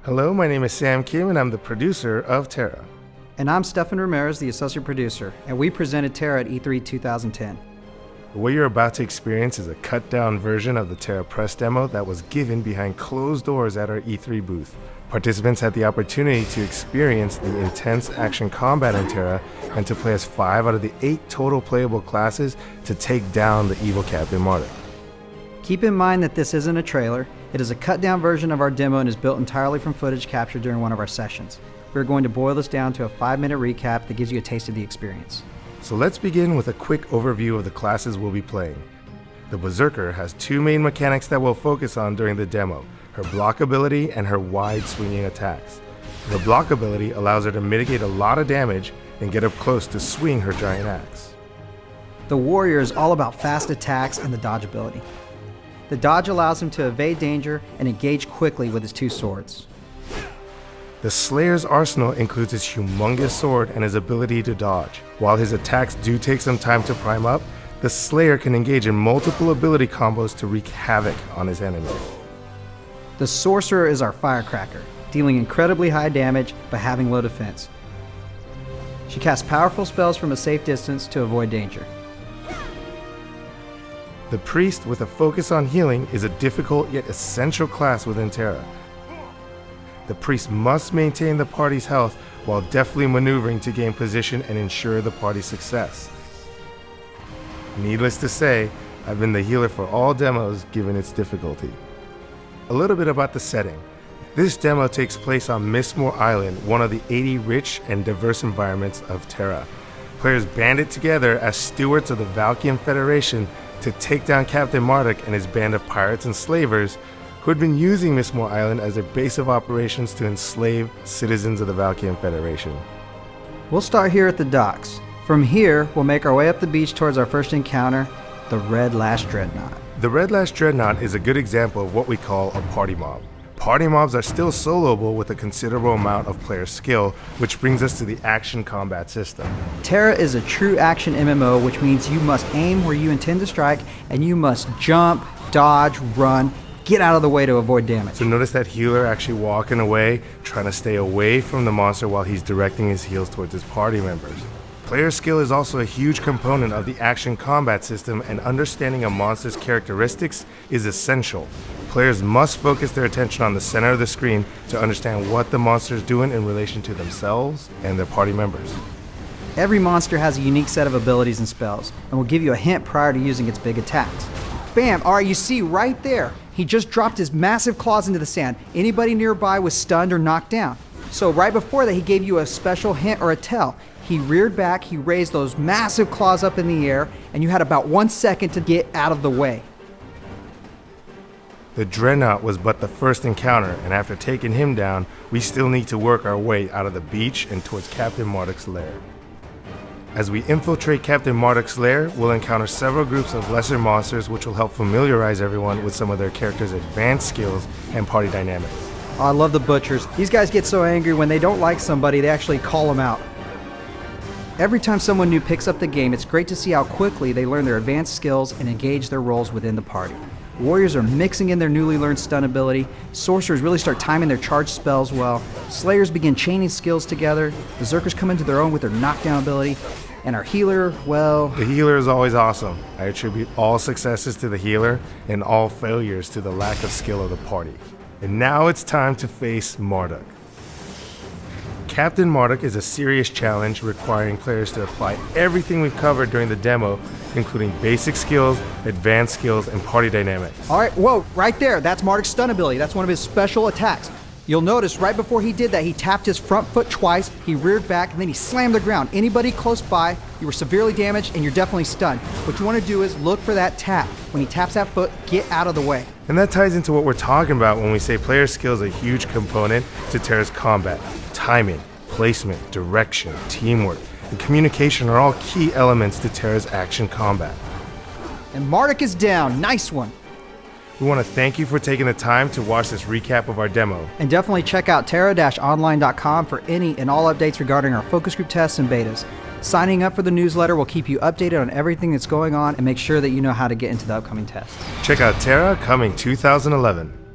Hello, my name is Sam Kim and I'm the producer of Tera. And I'm Stefan Ramirez, the associate producer, and we presented Tera at E3 2010. What you're about to experience is a cut-down version of the Tera press demo that was given behind closed doors at our E3 booth. Participants had the opportunity to experience the intense action combat in Tera and to play as 5 out of the 8 total playable classes to take down the evil Captain Marduk. Keep in mind that this isn't a trailer. It is a cut-down version of our demo and is built entirely from footage captured during one of our sessions. We're going to boil this down to a 5-minute recap that gives you a taste of the experience. So let's begin with a quick overview of the classes we'll be playing. The Berserker has 2 main mechanics that we'll focus on during the demo, her block ability and her wide swinging attacks. The block ability allows her to mitigate a lot of damage and get up close to swing her giant axe. The Warrior is all about fast attacks and the dodge ability. The dodge allows him to evade danger and engage quickly with his 2 swords. The Slayer's arsenal includes his humongous sword and his ability to dodge. While his attacks do take some time to prime up, the Slayer can engage in multiple ability combos to wreak havoc on his enemies. The Sorcerer is our firecracker, dealing incredibly high damage but having low defense. She casts powerful spells from a safe distance to avoid danger. The Priest, with a focus on healing, is a difficult yet essential class within Tera. The Priest must maintain the party's health while deftly maneuvering to gain position and ensure the party's success. Needless to say, I've been the healer for all demos given its difficulty. A little bit about the setting. This demo takes place on Mistmore Island, one of the 80 rich and diverse environments of Tera. Players banded together as stewards of the Valkyrian Federation to take down Captain Marduk and his band of pirates and slavers who had been using Mistmore Island as their base of operations to enslave citizens of the Valkyrian Federation. We'll start here at the docks. From here, we'll make our way up the beach towards our first encounter, the Red Lash Dreadnought. The Red Lash Dreadnought is a good example of what we call a party mob. Party mobs are still soloable with a considerable amount of player skill, which brings us to the action combat system. Tera is a true action MMO, which means you must aim where you intend to strike, and you must jump, dodge, run, get out of the way to avoid damage. So notice that healer actually walking away, trying to stay away from the monster while he's directing his heals towards his party members. Player skill is also a huge component of the action combat system, and understanding a monster's characteristics is essential. Players must focus their attention on the center of the screen to understand what the monster is doing in relation to themselves and their party members. Every monster has a unique set of abilities and spells, and will give you a hint prior to using its big attacks. Bam! Alright, you see right there, he just dropped his massive claws into the sand. Anybody nearby was stunned or knocked down. So right before that, he gave you a special hint or a tell. He reared back, he raised those massive claws up in the air, and you had about 1 second to get out of the way. The Dreadnought was but the first encounter, and after taking him down, we still need to work our way out of the beach and towards Captain Marduk's lair. As we infiltrate Captain Marduk's lair, we'll encounter several groups of lesser monsters which will help familiarize everyone with some of their characters' advanced skills and party dynamics. Oh, I love the butchers. These guys get so angry when they don't like somebody, they actually call them out. Every time someone new picks up the game, it's great to see how quickly they learn their advanced skills and engage their roles within the party. Warriors are mixing in their newly learned stun ability, sorcerers really start timing their charged spells well, slayers begin chaining skills together, berserkers come into their own with their knockdown ability, and our healer, well... The healer is always awesome. I attribute all successes to the healer and all failures to the lack of skill of the party. And now it's time to face Marduk. Captain Marduk is a serious challenge requiring players to apply everything we've covered during the demo, including basic skills, advanced skills, and party dynamics. Alright, whoa, right there, that's Marduk's stun ability. That's one of his special attacks. You'll notice right before he did that, he tapped his front foot twice, he reared back, and then he slammed the ground. Anybody close by, you were severely damaged and you're definitely stunned. What you want to do is look for that tap. When he taps that foot, get out of the way. And that ties into what we're talking about when we say player skill is a huge component to Tera's combat. Timing, placement, direction, teamwork, and communication are all key elements to Tera's action combat. And Marduk is down. Nice one. We want to thank you for taking the time to watch this recap of our demo. And definitely check out tera-online.com for any and all updates regarding our focus group tests and betas. Signing up for the newsletter will keep you updated on everything that's going on and make sure that you know how to get into the upcoming tests. Check out Tera coming 2011.